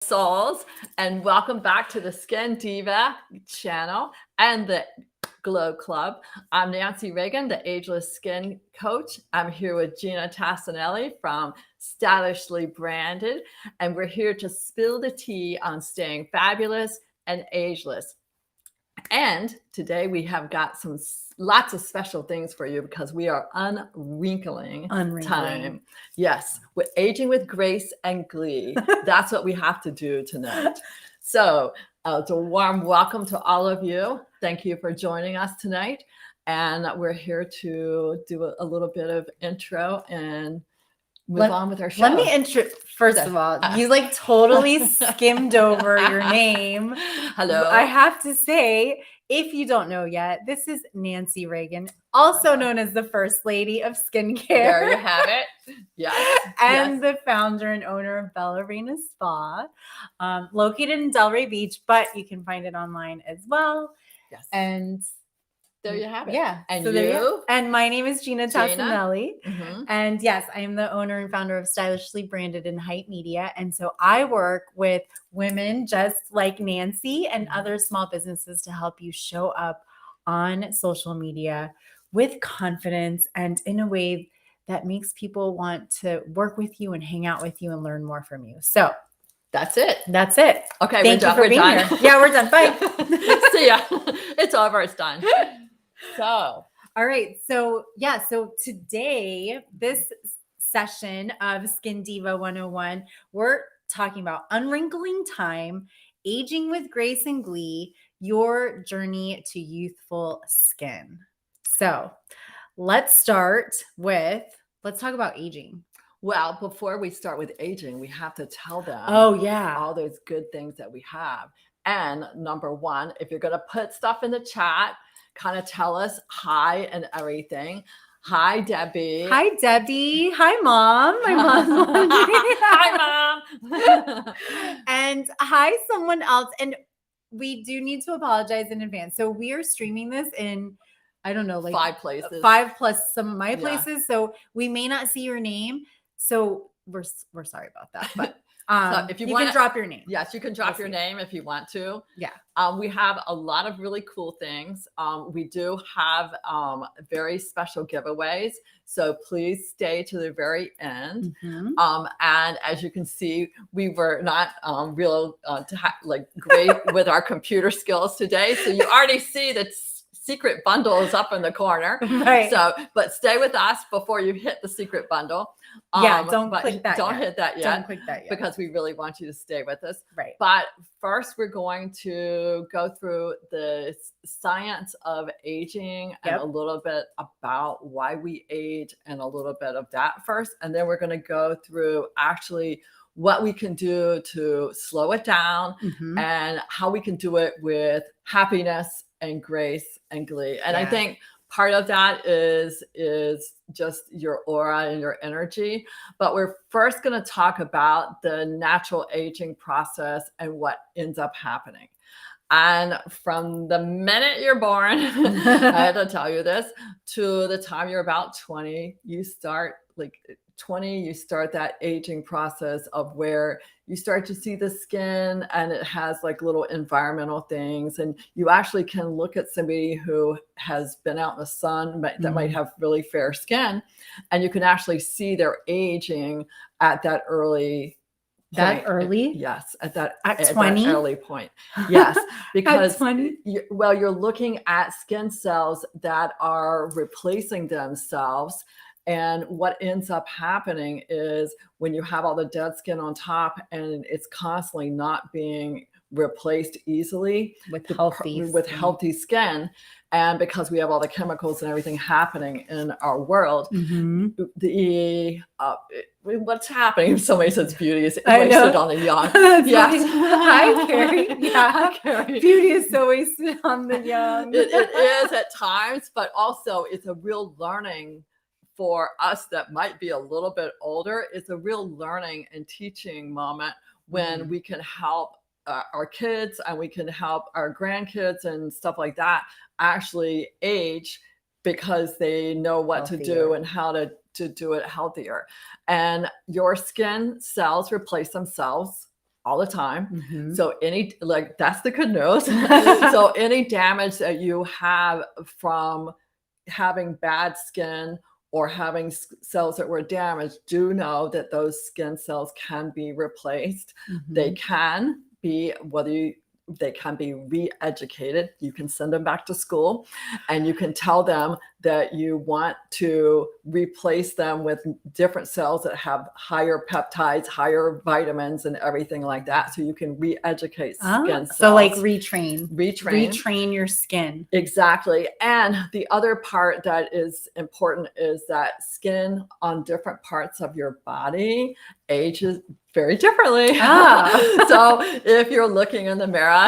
souls, and welcome back to the Skin Diva channel and the Glow Club. I'm Nancy Reagan, the ageless skin coach. I'm here with Gina Tassinelli from Stylishly Branded, and we're here to spill the tea on staying fabulous and ageless. And today we have got lots of special things for you because we are unwrinkling time. Yes, we're aging with grace and glee. That's what we have to do tonight. So it's a warm welcome to all of you. Thank you for joining us tonight. And we're here to do a little bit of intro and move on with our show. Let me first of all, you like totally skimmed over your name. Hello. I have to say, if you don't know yet, this is Nancy Reagan, also known as the First Lady of Skincare. There you have it. Yes. And the founder and owner of Ballerina Spa, located in Delray Beach, but you can find it online as well. Yes. And there you have it. Yeah. And so you? And my name is Gina Tassinelli. Mm-hmm. And yes, I am the owner and founder of Stylishly Branded and Hype Media. And so I work with women just like Nancy and other small businesses to help you show up on social media with confidence and in a way that makes people want to work with you and hang out with you and learn more from you. So that's it. Okay. Thank you for being here. Yeah, we're done. Bye. See ya. It's over. It's done. So, all right. So today, this session of Skin Diva 101, we're talking about unwrinkling time, aging with grace and glee, your journey to youthful skin. So let's talk about aging. Well, before we start with aging, we have to tell them all those good things that we have. And number one, if you're going to put stuff in the chat, kind of tell us hi and everything. Hi, Debbie. Hi, Debbie. Hi, Mom. My mom's Hi, Mom. And hi, someone else. And we do need to apologize in advance. So we are streaming this in, I don't know, like 5 places. 5 plus some of my places. So we may not see your name. So we're sorry about that. But so if you can drop your name. Yes, you can drop your name if you want to. Yeah. We have a lot of really cool things. We do have very special giveaways. So please stay to the very end. Mm-hmm. And as you can see, we were not great with our computer skills today. So you already see that secret bundle is up in the corner. Right. So, but stay with us before you hit the secret bundle. Don't click that. Don't hit that yet. Don't click that yet. Because we really want you to stay with us. Right. But first, we're going to go through the science of aging and a little bit about why we age and a little bit of that first. And then we're going to go through actually what we can do to slow it down and how we can do it with happiness and grace and glee. And I think part of that is just your aura and your energy. But we're first going to talk about the natural aging process and what ends up happening. And from the minute you're born, I had to tell you this, to the time you're about 20, you start that aging process of where you start to see the skin and it has like little environmental things. And you actually can look at somebody who has been out in the sun that might have really fair skin, and you can actually see their aging at that early point. Yes, at 20? That early point. Yes, because at 20? You're looking at skin cells that are replacing themselves. And what ends up happening is when you have all the dead skin on top and it's constantly not being replaced easly with healthy skin, and because we have all the chemicals and everything happening in our world, what's happening? Somebody says beauty is wasted on the young. Yes. Hi, Carrie. Yeah, hi, Carrie. Beauty is so wasted on the young. It is at times, but also it's a real learning for us that might be a little bit older. It's a real learning and teaching moment when we can help our kids and we can help our grandkids and stuff like that actually age because they know what to do and how to do it healthier. And your skin cells replace themselves all the time. Mhm. So that's the good news. So any damage that you have from having bad skin or having cells that were damaged, do know that those skin cells can be replaced. They Mhm. can be, they can be re-educated. You can send them back to school and you can tell them that you want to replace them with different cells that have higher peptides, higher vitamins, and everything like that. So you can re-educate skin cells. So like retrain your skin. Exactly. And the other part that is important is that skin on different parts of your body ages very differently. So if you're looking in the mirror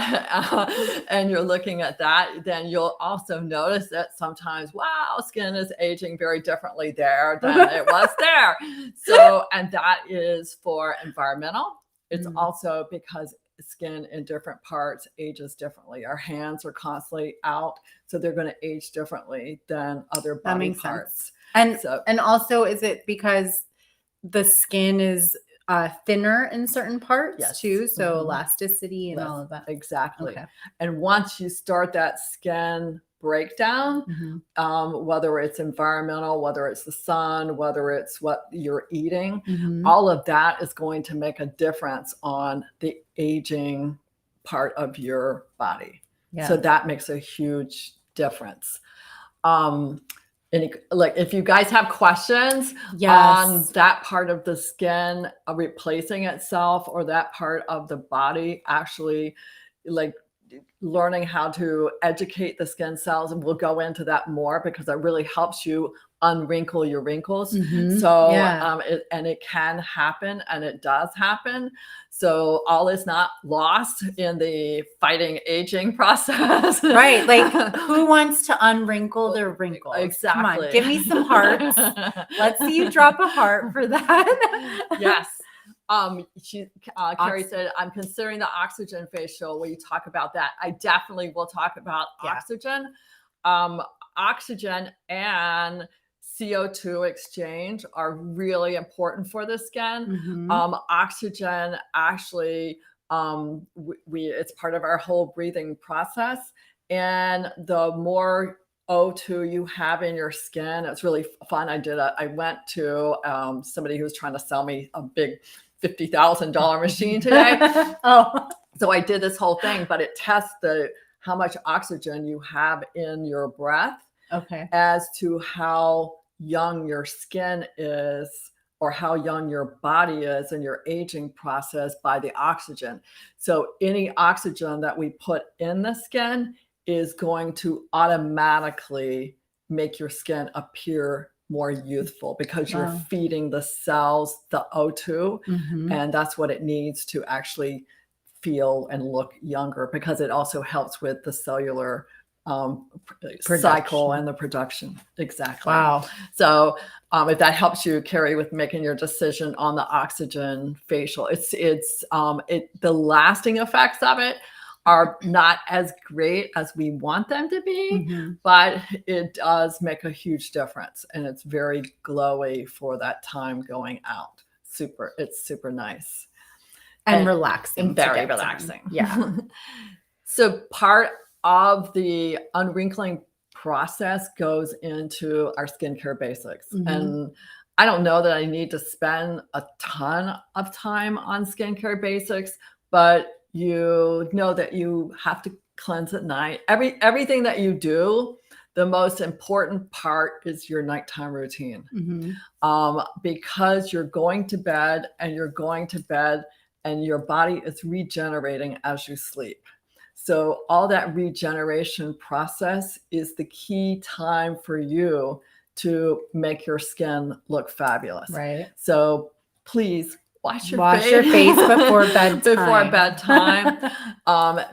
and you're looking at that, then you'll also notice that sometimes, wow, skin is aging very differently there than it was there. So, and that is for environmental. It's also because skin in different parts ages differently. Our hands are constantly out, so they're going to age differently than other body parts. Sense. And also, is it because the skin is thinner in certain parts too? So elasticity and all of that. Exactly. Okay. And once you start that skin breakdown, whether it's environmental, whether it's the sun, whether it's what you're eating, all of that is going to make a difference on the aging part of your body. Yeah. So that makes a huge difference. And if you guys have questions on that part of the skin replacing itself, or that part of the body actually learning how to educate the skin cells, and we'll go into that more because that really helps you unwrinkle your wrinkles. So it can happen, and it does happen. So all is not lost in the fighting aging process. Right. Like, who wants to unwrinkle their wrinkles? Exactly. Come on, give me some hearts. Let's see you drop a heart for that. Yes. Carrie said, I'm considering the oxygen facial. Will you talk about that? I definitely will talk about oxygen. Oxygen and CO2 exchange are really important for the skin. Oxygen actually, it's part of our whole breathing process. And the more O2 you have in your skin, it's really fun. I went to somebody who was trying to sell me a big $50,000 machine today. So I did this whole thing, but it tests how much oxygen you have in your breath as to how young your skin is, or how young your body is in your aging process by the oxygen. So any oxygen that we put in the skin is going to automatically make your skin appear more youthful, because you're feeding the cells the O2, and that's what it needs to actually feel and look younger, because it also helps with the cellular cycle and the production. Exactly. Wow. So if that helps you, Carrie, with making your decision on the oxygen facial, the lasting effects of it are not as great as we want them to be, but it does make a huge difference, and it's very glowy for that time going out. It's super nice and relaxing, and very relaxing. Yeah. So part of the unwrinkling process goes into our skincare basics, and I don't know that I need to spend a ton of time on skincare basics, but you know that you have to cleanse at night. Everything that you do, the most important part is your nighttime routine, because you're going to bed and your body is regenerating as you sleep. So all that regeneration process is the key time for you to make your skin look fabulous. Right. So please wash your face before bedtime.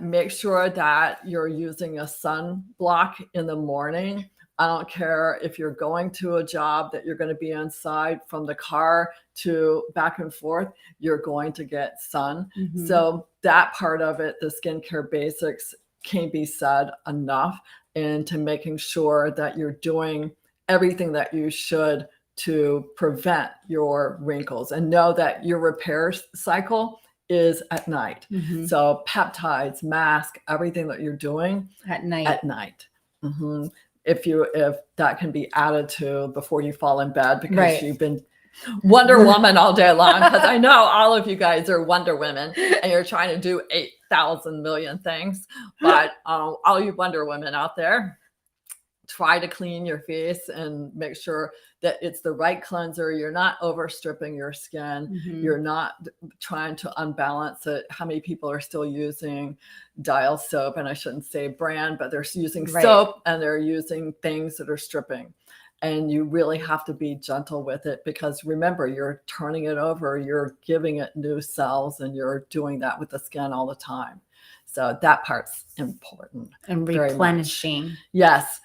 Make sure that you're using a sunblock in the morning. I don't care if you're going to a job that you're going to be inside, from the car to back and forth, you're going to get sun. So that part of it, the skincare basics, can't be said enough into making sure that you're doing everything that you should to prevent your wrinkles, and know that your repair cycle is at night. Mhm. So peptides, mask, everything that you're doing At night. at night. If that can be added to before you fall in bed, because Right. you've been Wonder Woman all day long, because I know all of you guys are Wonder Women and you're trying to do 8,000 million things. But all you Wonder Women out there, try to clean your face and make sure that it's the right cleanser. You're not overstripping your skin. Mhm. You're not trying to unbalance it. How many people are still using Dial soap? And I shouldn't say brand, but they're using Right. soap and they're using things that are stripping. And you really have to be gentle with it, because remember, you're turning it over, you're giving it new cells, and you're doing that with the skin all the time. So that part's important. And very much. replenishing. Yes.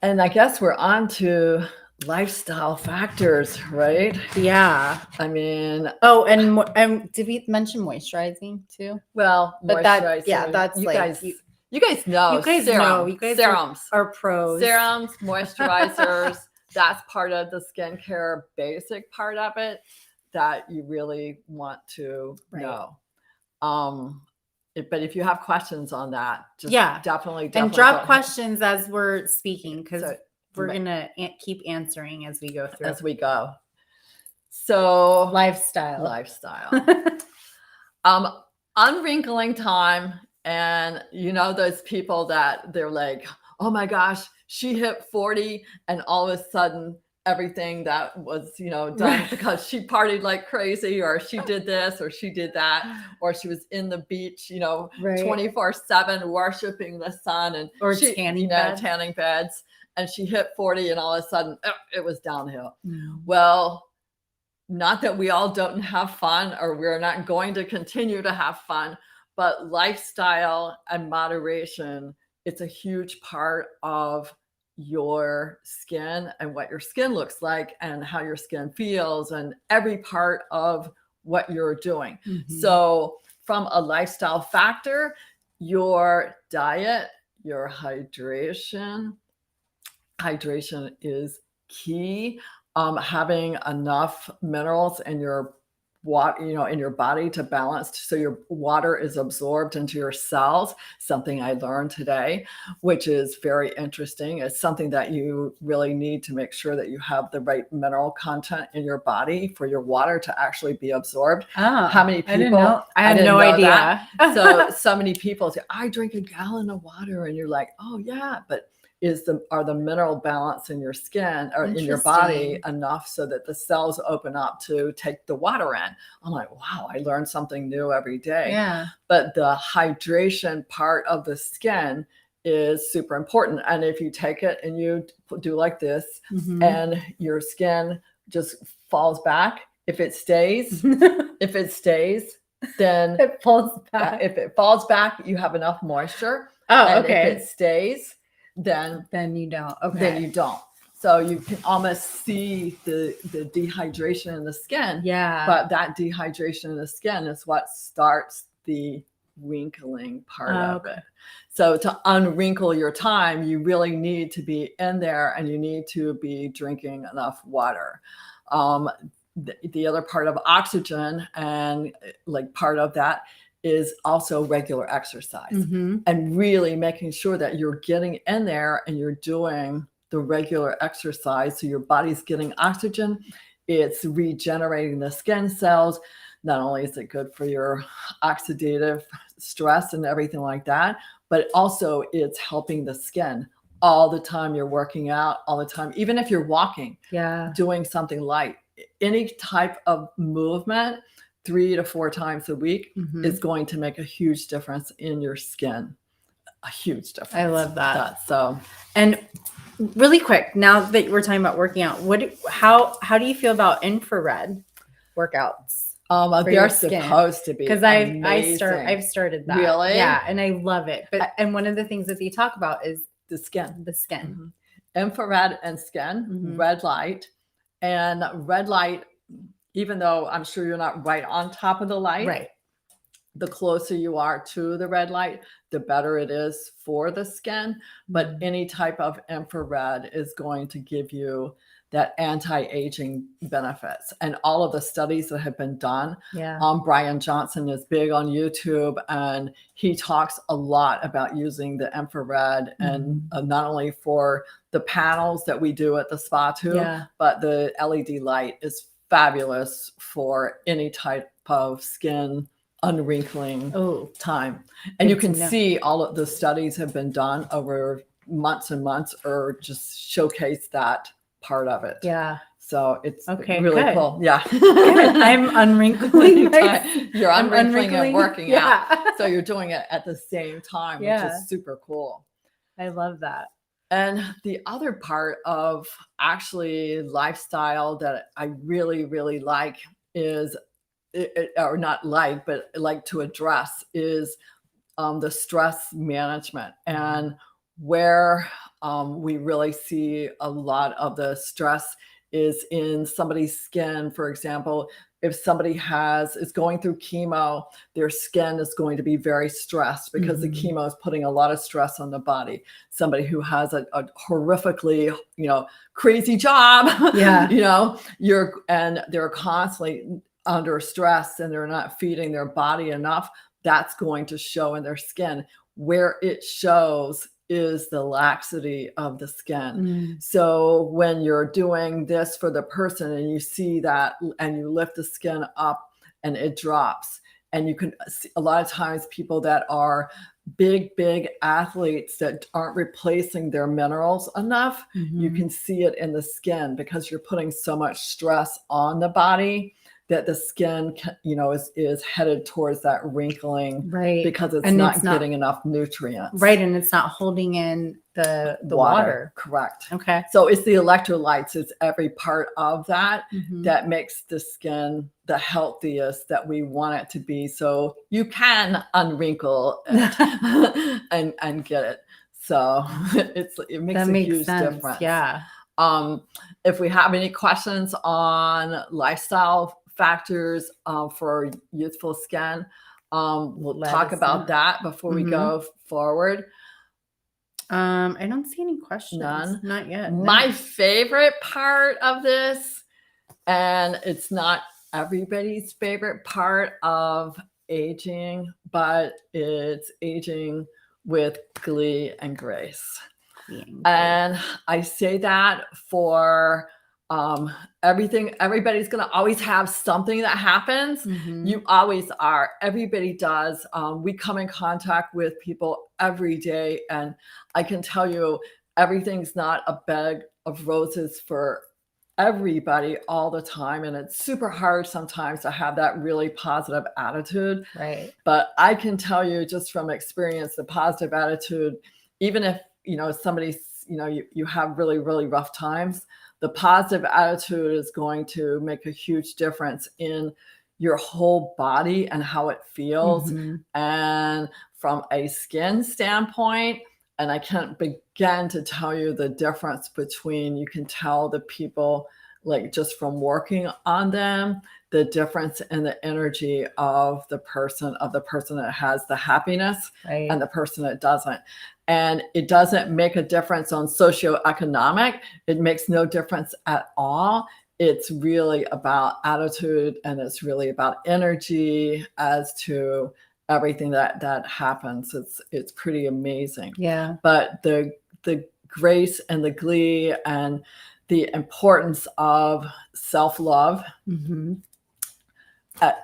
And I guess we're on to lifestyle factors, right? Yeah. I mean, Oh, and did we mention moisturizing too? well, But moisturizing. that's you like guys, you guys know. you guys serum, know. You guys serums, are pros. serums, moisturizers. That's part of the skincare basic part of it that you really want to know. But if you have questions on that, just definitely and drop questions as we're speaking, because we're gonna keep answering as we go through. So lifestyle. Unwrinkling time, and you know those people that they're like, oh my gosh, she hit 40, and all of a sudden everything that was, done because she partied like crazy, or she did this, or she did that, or she was in the beach, 24/7 worshiping the sun, and tanning beds, and she hit 40, and all of a sudden it was downhill. Well, not that we all don't have fun, or we're not going to continue to have fun, but lifestyle and moderation, it's a huge part of your skin and what your skin looks like and how your skin feels, and every part of what you're doing. So from a lifestyle factor, your diet, your hydration is key. Having enough minerals in your water, in your body to balance, so your water is absorbed into your cells. Something I learned today, which is very interesting. It's something that you really need to make sure that you have the right mineral content in your body for your water to actually be absorbed. How many people? I didn't know. I had no idea. So many people say, I drink a gallon of water, and you're like, oh yeah, but are the mineral balance in your skin or in your body enough so that the cells open up to take the water in? I'm like, wow, I learned something new every day. Yeah. But the hydration part of the skin is super important. And if you take it and you do like this, and your skin just falls back, if it stays, then it falls back. If it falls back, you have enough moisture. Oh, and if it stays, then you don't. Okay. Then you don't. So you can almost see the dehydration in the skin. Yeah. But that dehydration in the skin is what starts the wrinkling part of it. So to unwrinkle your time, you really need to be in there, and you need to be drinking enough water. The other part of oxygen, and like part of that, is also regular exercise, and really making sure that you're getting in there and you're doing the regular exercise. So your body's getting oxygen, it's regenerating the skin cells. Not only is it good for your oxidative stress and everything like that, but also it's helping the skin all the time. You're working out all the time, even if you're walking, doing something light, any type of movement 3 to 4 times a week is going to make a huge difference in your skin. A huge difference. I love that. So, and really quick, now that we're talking about working out, how do you feel about infrared workouts? They're supposed to be, because I've started that. Really? Yeah, and I love it. But and one of the things that they talk about is the skin. Infrared and skin, red light, and red light. Even though I'm sure you're not right on top of the light, right? The closer you are to the red light, the better it is for the skin. But any type of infrared is going to give you that anti-aging benefits. And all of the studies that have been done, Yeah. Brian Johnson is big on YouTube, and he talks a lot about using the infrared and not only for the panels that we do at the spa too, but the LED light is fabulous for any type of skin unwrinkling time. And you can see all of the studies have been done over months and months, or just showcase that part of it. Yeah. So it's really cool. Yeah. I'm unwrinkling. You're unwrinkling and working out. So you're doing it at the same time, which is super cool. I love that. And the other part of actually lifestyle that I really, really like is, or not like, but like to address, is the stress management. And where we really see a lot of the stress is in somebody's skin. For example, if somebody is going through chemo, their skin is going to be very stressed because the chemo is putting a lot of stress on the body. Somebody who has a horrifically, crazy job, and they're constantly under stress and they're not feeding their body enough, that's going to show in their skin. Where it shows is the laxity of the skin. So when you're doing this for the person and you see that and you lift the skin up and it drops, and you can see a lot of times people that are big athletes that aren't replacing their minerals enough, you can see it in the skin because you're putting so much stress on the body that the skin, is headed towards that wrinkling, because it's not getting enough nutrients. And it's not holding in the water. Correct. Okay. So it's the electrolytes, it's every part of that that makes the skin the healthiest that we want it to be. So you can unwrinkle it and get it. So it makes a huge difference. Yeah. If we have any questions on lifestyle factors for youthful skin, we'll talk about that before we go forward. I don't see any questions. None? Not yet. My favorite part of this, and it's not everybody's favorite part of aging, but it's aging with glee and grace. And I say that for everybody's going to always have something that happens. You always are. Everybody does. We come in contact with people every day, and I can tell you everything's not a bed of roses for everybody all the time, and it's super hard sometimes to have that really positive attitude. But I can tell you just from experience, the positive attitude, even if somebody's you have really, really rough times, the positive attitude is going to make a huge difference in your whole body and how it feels. And from a skin standpoint, and I can't begin to tell you the difference between, you can tell the people, like just from working on them, the difference in the energy of the person that has the happiness and the person that doesn't. And it doesn't make a difference on socioeconomic. It makes no difference at all. It's really about attitude, and it's really about energy as to everything that happens. It's pretty amazing. But the grace and the glee and the importance of self-love.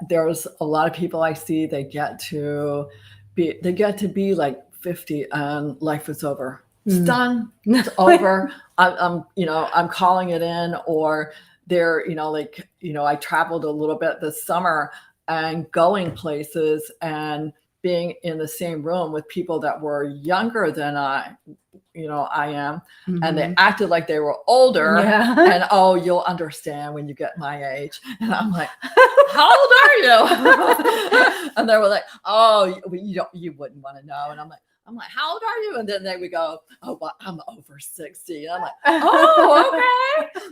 There's a lot of people I see, they get to be like 50 and life is over. It's done. It's over. I'm calling it in. Or they're, I traveled a little bit this summer and going places and being in the same room with people that were younger than I am, and they acted like they were older. And you'll understand when you get my age. And I'm like, how old are you? And they were like, you wouldn't want to know. And I'm like, how old are you? And then they would go, well, I'm over 60. And I'm like,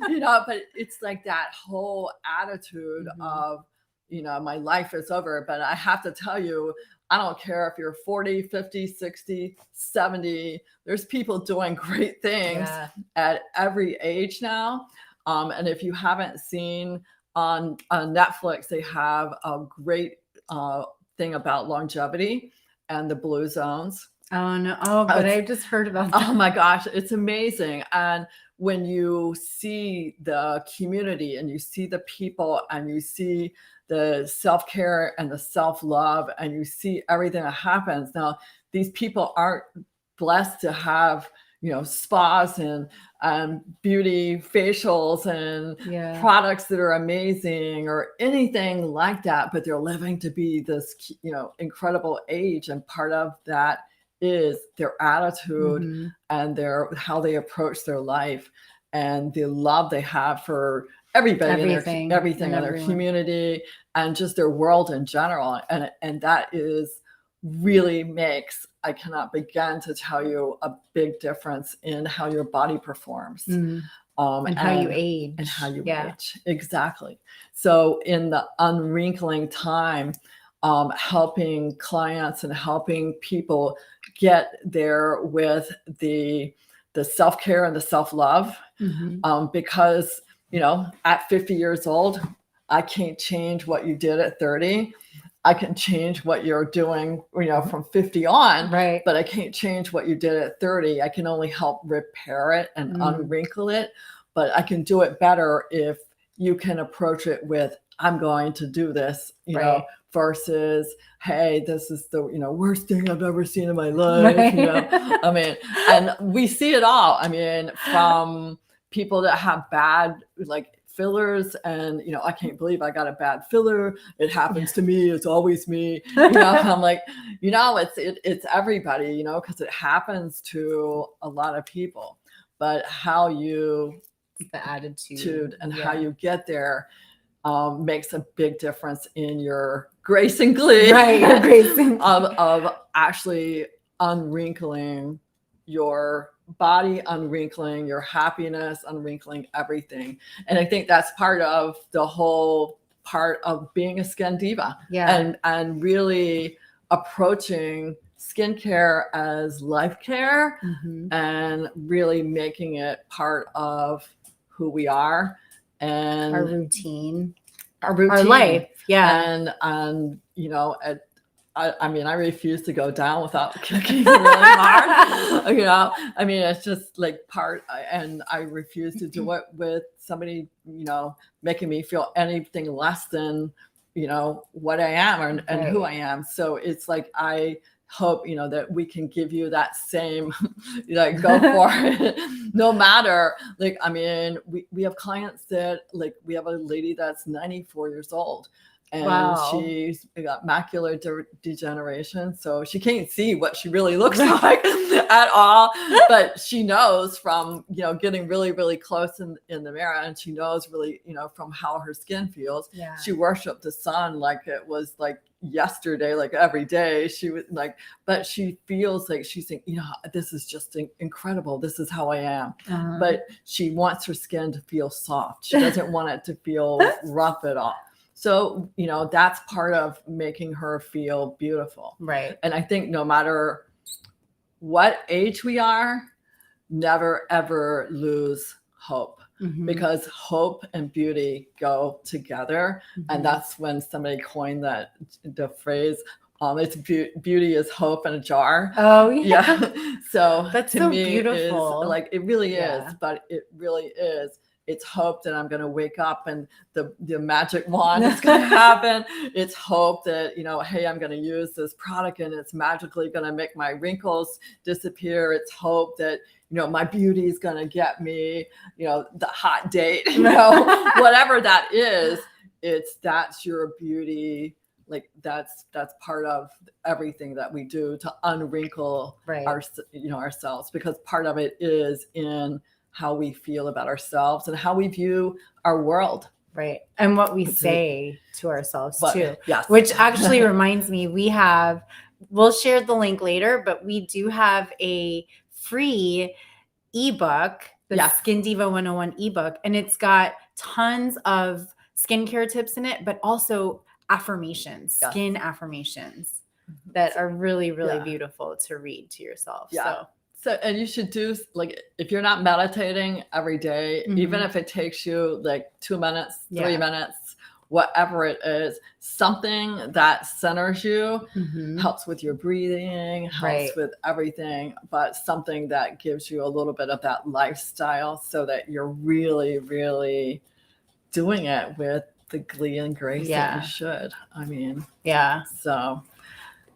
okay. But it's like that whole attitude of, my life is over. But I have to tell you, I don't care if you're 40, 50, 60, 70, there's people doing great things at every age now. And if you haven't seen on Netflix, they have a great thing about longevity and the blue zones. Oh no! Oh, but I've just heard about that. Oh my gosh, it's amazing. And when you see the community and you see the people and you see the self-care and the self-love and you see everything that happens. Now, these people aren't blessed to have, spas and beauty facials and products that are amazing or anything like that, but they're living to be this, incredible age. And part of that is their attitude and how they approach their life and the love they have for everybody, everything in their community and just their world in general. And that is really makes, I cannot begin to tell you, a big difference in how your body performs. And how you age. And how you age. Exactly. So in the Unwrinkling time, helping clients and helping people get there with the self-care and the self-love, because, at 50 years old, I can't change what you did at 30. I can change what you're doing, from 50 on, right? But I can't change what you did at 30. I can only help repair it and unwrinkle it, but I can do it better if you can approach it with, I'm going to do this, versus, hey, this is the, worst thing I've ever seen in my life. I mean, and we see it all. I mean, from people that have bad, fillers and, I can't believe I got a bad filler. It happens to me. It's always me. I'm like, it's everybody, because it happens to a lot of people, but how you, the attitude and how you get there, makes a big difference in your grace and glee, right? Your grace of actually unwrinkling your body, unwrinkling your happiness, unwrinkling everything. And I think that's part of the whole part of being a skin diva, and really approaching skincare as life care, and really making it part of who we are and our routine, our life. And I mean, I refuse to go down without kicking really hard. I mean, it's just like and I refuse to do it with somebody, making me feel anything less than, what I am and who I am. So it's like, I hope, that we can give you that same, go for it, no matter, I mean, we have clients that, we have a lady that's 94 years old. And she's got macular degeneration, so she can't see what she really looks like at all. But she knows from, getting really, really close in the mirror, and she knows really, from how her skin feels. Yeah. She worshiped the sun like it was yesterday, every day. She was but she feels like she's saying, this is just incredible. This is how I am. But she wants her skin to feel soft. She doesn't want it to feel rough at all. So, that's part of making her feel beautiful. Right. And I think no matter what age we are, never, ever lose hope, because hope and beauty go together. And that's when somebody coined the phrase, it's beauty is hope in a jar. Oh, yeah. So that's to so me, beautiful. It really is, but it really is. It's hope that I'm going to wake up and the magic wand is going to happen. It's hope that, hey, I'm going to use this product and it's magically going to make my wrinkles disappear. It's hope that, my beauty is going to get me, the hot date, whatever that is, that's your beauty. That's part of everything that we do to unwrinkle ourselves, because part of it is in how we feel about ourselves and how we view our world. Right. And what we say to ourselves too. Yes. Which actually reminds me, we'll share the link later, but we do have a free ebook, the Skin Diva 101 ebook, and it's got tons of skincare tips in it, but also affirmations, skin affirmations that are really, really beautiful to read to yourself. Yeah. So, and you should do, like, if you're not meditating every day, even if it takes you like 2 minutes, 3 minutes, whatever it is, something that centers you, helps with your breathing, helps with everything, but something that gives you a little bit of that lifestyle so that you're really, really doing it with the glee and grace that you should. I mean, so.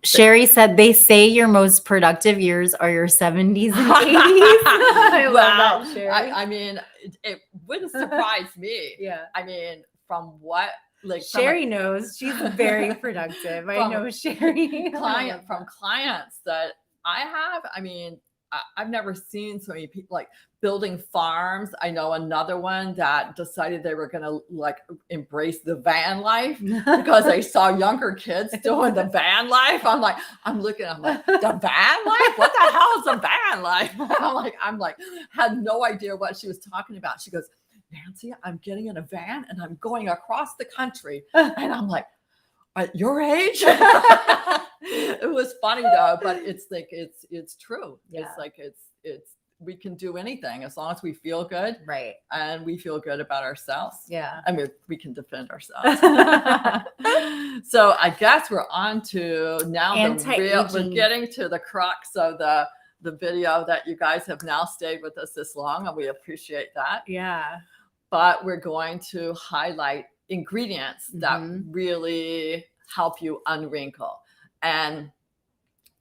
Sherry said they say your most productive years are your 70s and 80s. I love that, Sherry. I mean, it wouldn't surprise me. I mean, from what, like, Sherry knows she's very productive. I know Sherry. From clients that I have, I mean, I've never seen so many people like building farms. I know another one that decided they were going to like embrace the van life because they saw younger kids doing the van life. I'm like, the van life? What the hell is a van life? I'm like, had no idea what she was talking about. She goes, Nancy, I'm getting in a van and I'm going across the country. And I'm like, at your age? It was funny though, but it's like, it's true. It's like, we can do anything as long as we feel good. Right. And we feel good about ourselves. Yeah. I mean, we can defend ourselves. So I guess we're on to now we're getting to the crux of the video that you guys have now stayed with us this long, and we appreciate that. Yeah. But we're going to highlight ingredients that really help you unwrinkle. And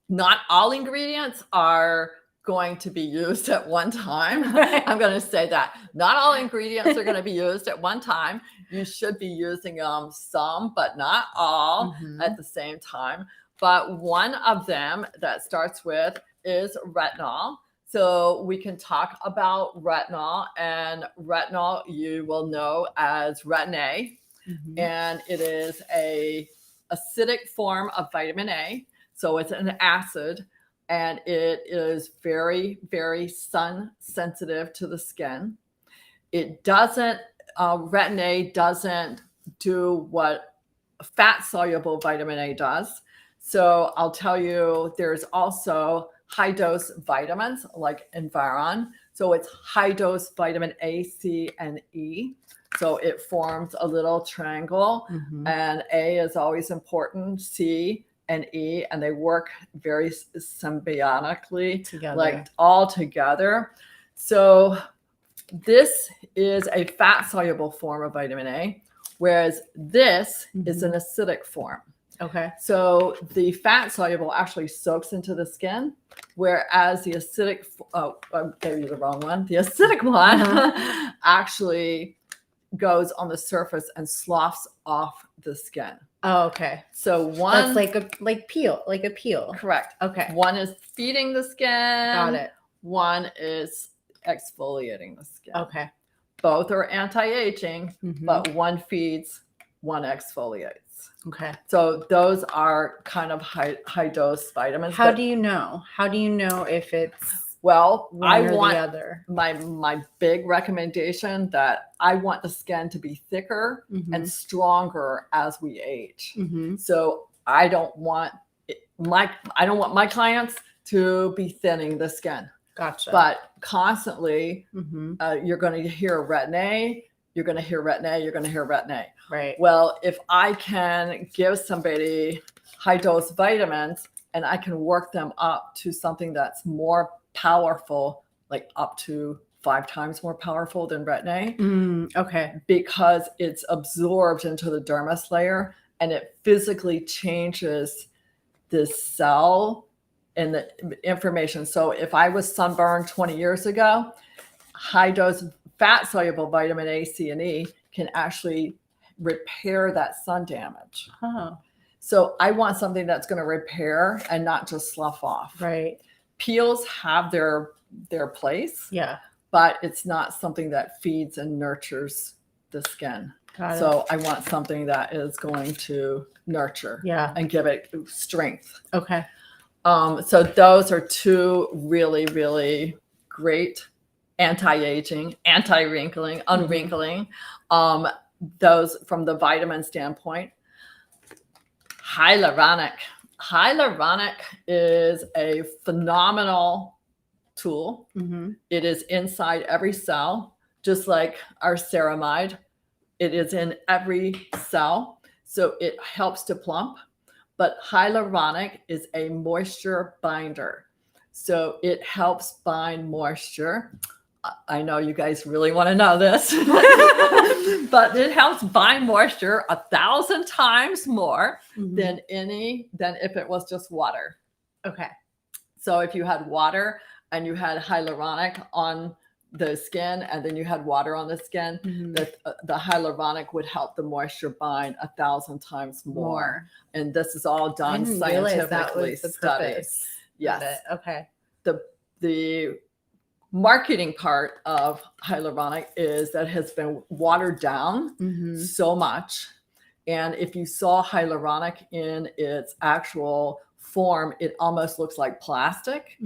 not all ingredients are going to be used at one time. I'm going to say that. Not all ingredients are going to be used at one time. You should be using some, but not all at the same time. But one of them that starts with is retinol. So we can talk about retinol, and retinol you will know as retin A, and it is a acidic form of vitamin A. So it's an acid, and it is very, very sun sensitive to the skin. It doesn't, retin A doesn't do what fat soluble vitamin A does. So I'll tell you, there's also high dose vitamins like Environ. So it's high dose vitamin A, C, and E. So it forms a little triangle, and A is always important, C and E, and they work very symbiotically together, like all together. So this is a fat soluble form of vitamin A, whereas this is an acidic form. Okay. So the fat soluble actually soaks into the skin, whereas the acidic, I gave you the wrong one. The acidic one actually goes on the surface and sloughs off the skin. Oh, okay. So one, that's like a peel. Correct. Okay. One is feeding the skin. Got it. One is exfoliating the skin. Okay. Both are anti-aging, but one feeds, one exfoliates. Okay. So those are kind of high dose vitamins. How do you know? How do you know if it's well, one or the other? My big recommendation that I want the skin to be thicker and stronger as we age. So I don't want my clients to be thinning the skin. Gotcha. But constantly, you're going to hear retin A. You're going to hear retin A. You're going to hear retin A. Right. Well, if I can give somebody high dose vitamins and I can work them up to something that's more powerful, like up to 5 times more powerful than retin A. Okay. Because it's absorbed into the dermis layer and it physically changes the cell and the information. So if I was sunburned 20 years ago, high dose fat soluble vitamin A, C, and E can actually repair that sun damage. Oh. So I want something that's going to repair and not just slough off. Right. Peels have their place. Yeah. But it's not something that feeds and nurtures the skin. So I want something that is going to nurture and give it strength. Okay. So those are 2 really, really great anti-aging, anti-wrinkling, unwrinkling. Those from the vitamin standpoint. Hyaluronic. Hyaluronic is a phenomenal tool. Mm-hmm. It is inside every cell, just like our ceramide. It is in every cell, so it helps to plump. But hyaluronic is a moisture binder. So it helps bind moisture. I know you guys really want to know this, but it helps bind moisture 1,000 times more than if it was just water. Okay. So if you had water and you had hyaluronic on the skin and then you had water on the skin, the hyaluronic would help the moisture bind 1,000 times more. And this is all done scientifically studied. Yes. Okay. The marketing part of hyaluronic is that it has been watered down so much. And if you saw hyaluronic in its actual form, it almost looks like plastic.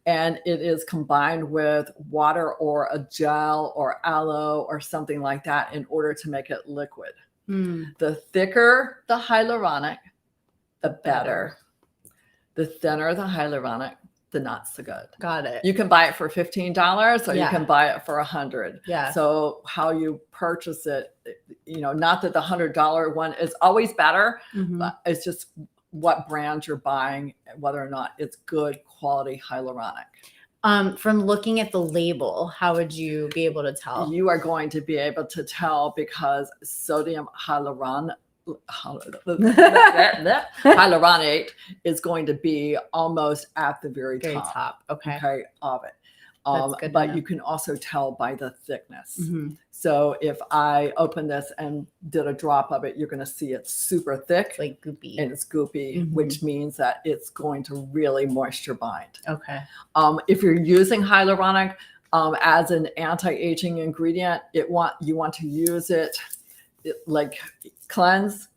And it is combined with water or a gel or aloe or something like that in order to make it liquid. The thicker the hyaluronic, the better. The thinner the hyaluronic, the not so good. Got it. You can buy it for $15 or you can buy it for $100. Yeah. So how you purchase it, not that the $100 one is always better, but it's just what brand you're buying, whether or not it's good quality hyaluronic. From looking at the label, how would you be able to tell? You are going to be able to tell because sodium hyaluronate is going to be almost at the very top. Okay, of it. But you can also tell by the thickness. So if I open this and did a drop of it, you're going to see it's super thick. It's like goopy. And it's goopy, which means that it's going to really moisture bind. Okay. If you're using hyaluronic as an anti-aging ingredient, you want to use it like cleanse,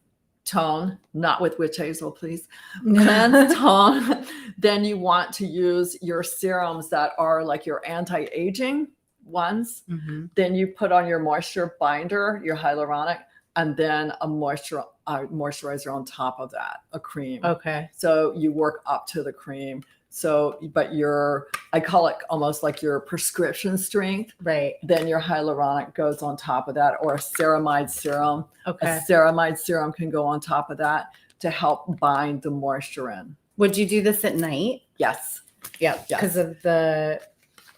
tone, not with witch hazel, please. Cleanse, tone. Then you want to use your serums that are like your anti-aging ones. Then you put on your moisture binder, your hyaluronic, and then a moisturizer on top of that, a cream. Okay. So you work up to the cream. So, but I call it almost like your prescription strength. Right. Then your hyaluronic goes on top of that, or a ceramide serum. Okay. A ceramide serum can go on top of that to help bind the moisture in. Would you do this at night? Yes. Yep. Because of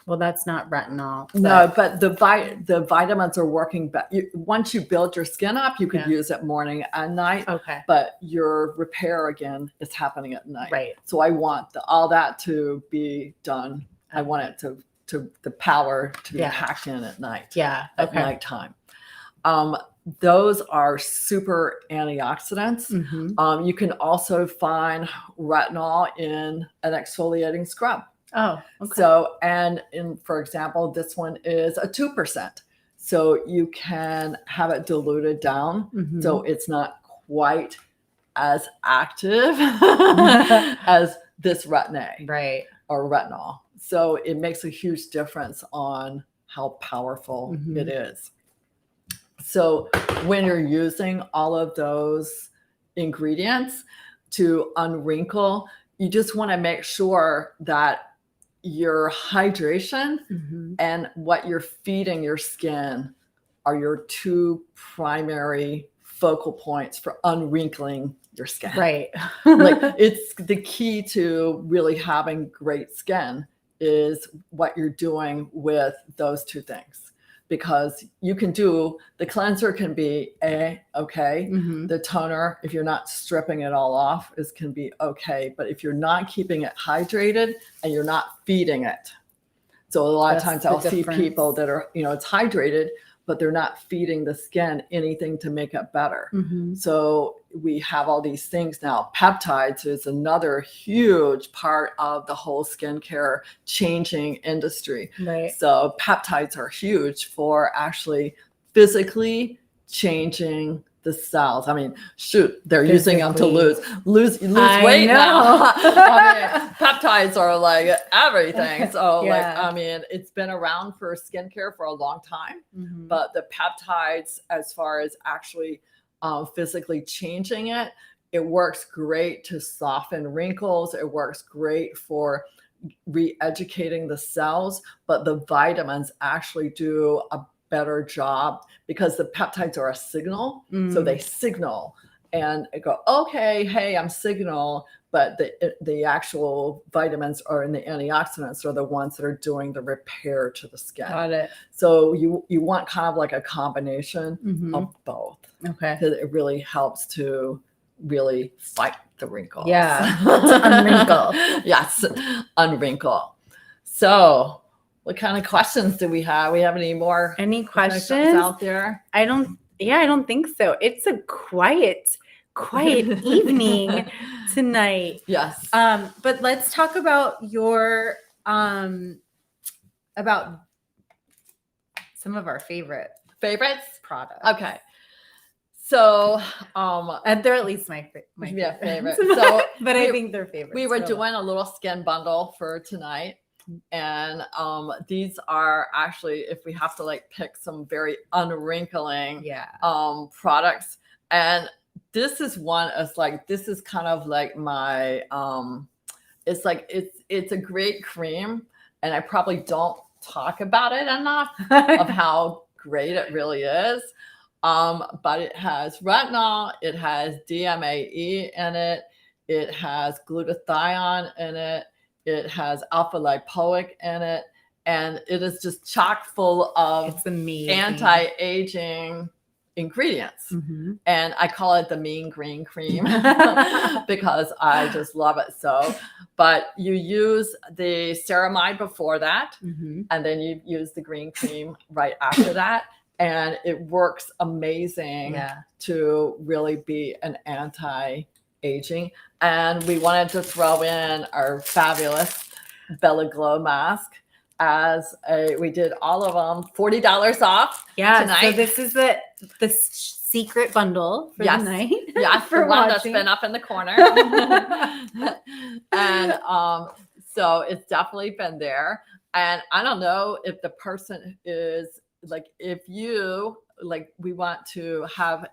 well, that's not retinol. No, but the vitamins are working. Once you build your skin up, you could use it morning and night. Okay. But your repair again is happening at night. Right. So I want all that to be done. I want it to the power to be packed in at night. Yeah. At nighttime. Those are super antioxidants. You can also find retinol in an exfoliating scrub. Oh, okay. So, for example, this one is a 2%. So you can have it diluted down. So it's not quite as active as this retin-A. Right. Or retinol. So it makes a huge difference on how powerful it is. So when you're using all of those ingredients to unwrinkle, you just want to make sure that your hydration and what you're feeding your skin are your two primary focal points for unwrinkling your skin. Right. Like it's the key to really having great skin is what you're doing with those two things. Because you can do, the cleanser can be okay. The toner, if you're not stripping it all off, can be okay. But if you're not keeping it hydrated and you're not feeding it. So a lot of times I'll see people that are, it's hydrated, but they're not feeding the skin anything to make it better. So we have all these things now. Peptides is another huge part of the whole skincare changing industry. Right. So peptides are huge for actually physically changing the cells. I mean, shoot, they're using them to lose weight now. I mean, peptides are like everything. So it's been around for skincare for a long time, but the peptides, as far as actually physically changing it works great to soften wrinkles. It works great for re-educating the cells, but the vitamins actually do a better job because the peptides are a signal. So they signal and go, okay, hey, I'm signal, but the actual vitamins and the antioxidants are the ones that are doing the repair to the skin. Got it. So you want kind of like a combination of both. Okay. Because it really helps to really fight the wrinkles. Yeah. To unwrinkle. Yes, unwrinkle. So what kind of questions do we have? We have any more? Any questions out there? I don't think so. It's a quiet evening tonight. Yes. But let's talk about your about some of our favorites products. Okay. So and they're at least my favorite. So but I think they're favorites. We were doing a little skin bundle for tonight. And these are actually, if we have to like pick some very unwrinkling products. And this is one as like, this is kind of like my it's like it's a great cream, and I probably don't talk about it enough of how great it really is. But it has retinol, it has DMAE in it, it has glutathione in it, it has alpha lipoic in it, and it is just chock full of anti-aging ingredients. And I call it the mean green cream because I just love it so. But you use the ceramide before that, and then you use the green cream right after that. And it works amazing to really be an anti-aging. And we wanted to throw in our fabulous Bella Glow mask as we did all of them, $40 off tonight. So this is the secret bundle for the night. Yes, for one that's been up in the corner. And so it's definitely been there. And I don't know if the person is like, if you like, we want to have,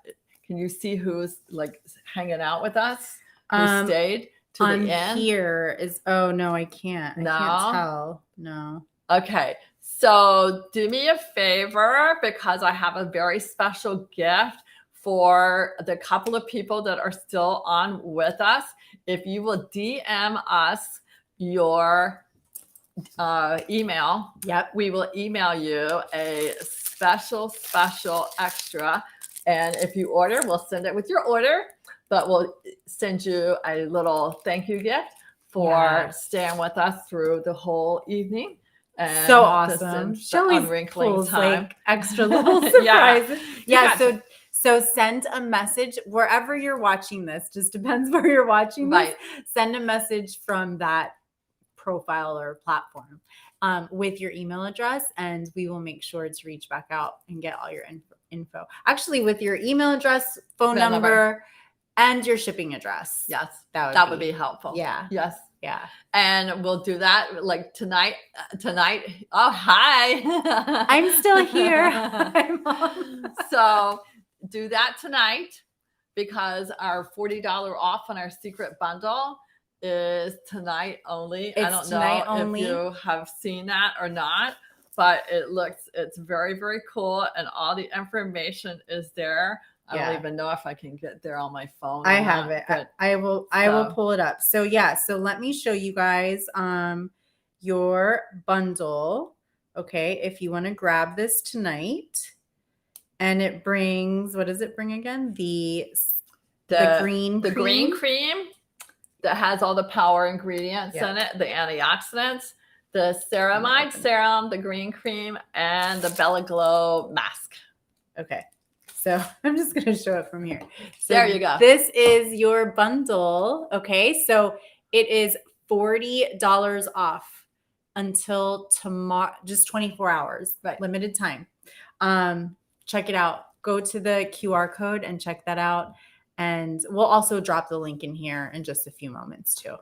can you see who's like hanging out with us? Who stayed to the end? Here is, oh no, I can't. No? I can't tell. No. Okay. So do me a favor, because I have a very special gift for the couple of people that are still on with us. If you will DM us your email, we will email you a special extra. And if you order, we'll send it with your order, but we'll send you a little thank you gift for staying with us through the whole evening. And so awesome. She always pulls like extra little surprises. So send a message wherever you're watching this. Just depends where you're watching this. Send a message from that profile or platform with your email address, and we will make sure to reach back out and get all your info. Actually, with your email address, phone number, and your shipping address. Yes, that would be helpful. Yeah. Yes. Yeah. And we'll do that like tonight. Oh, hi. I'm still here. So do that tonight, because our $40 off on our secret bundle is tonight only. I don't know if you have seen that or not, but it's very, very cool. And all the information is there. I don't even know if I can get there on my phone. I have it. I will pull it up. So so let me show you guys your bundle. Okay. If you want to grab this tonight, and it brings, what does it bring again? The green cream that has all the power ingredients in it, the antioxidants, the ceramide serum, the green cream, and the Bella Glow mask. Okay. So I'm just going to show it from here. So there you go. This is your bundle. Okay. So it is $40 off until tomorrow, just 24 hours, limited time. Check it out. Go to the QR code and check that out. And we'll also drop the link in here in just a few moments too.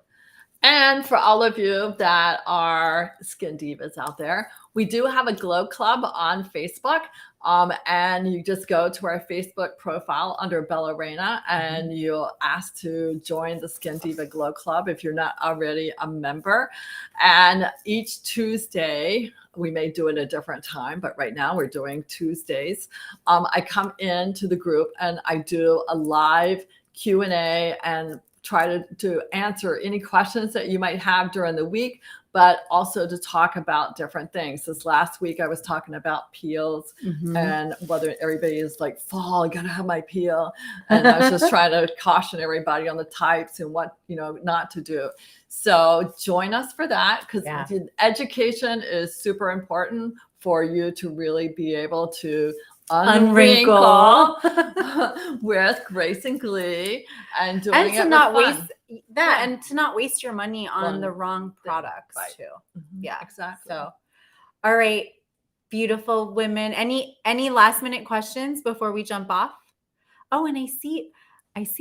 And for all of you that are skin divas out there, we do have a Glow Club on Facebook. And you just go to our Facebook profile under Bella Reina and you'll ask to join the Skin Diva Glow Club if you're not already a member. And each Tuesday, we may do it a different time, but right now we're doing Tuesdays. I come into the group and I do a live Q&A and try to answer any questions that you might have during the week, but also to talk about different things. This last week I was talking about peels and whether everybody is like, fall, I gotta have my peel. And I was just trying to caution everybody on the types and what, not to do. So join us for that, because education is super important for you to really be able to unwrinkle with Grace and Glee and doing and to it not with waste fun. that and to not waste your money on the wrong products too. Yeah, exactly. So, all right, beautiful women. Any last minute questions before we jump off? Oh, and I see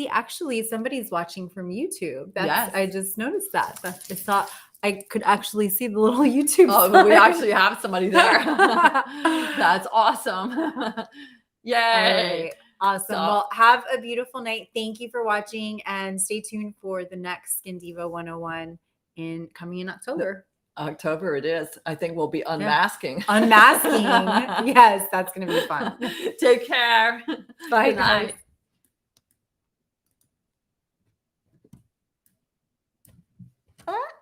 actually somebody's watching from YouTube. I just noticed that. I thought I could actually see the little YouTube. Oh, we actually have somebody there. That's awesome. Yay. All right. Awesome. Well, have a beautiful night. Thank you for watching and stay tuned for the next Skin Diva 101 coming in October. October it is. I think we'll be unmasking. Unmasking. Yes, that's going to be fun. Take care. Bye, Good night. guys.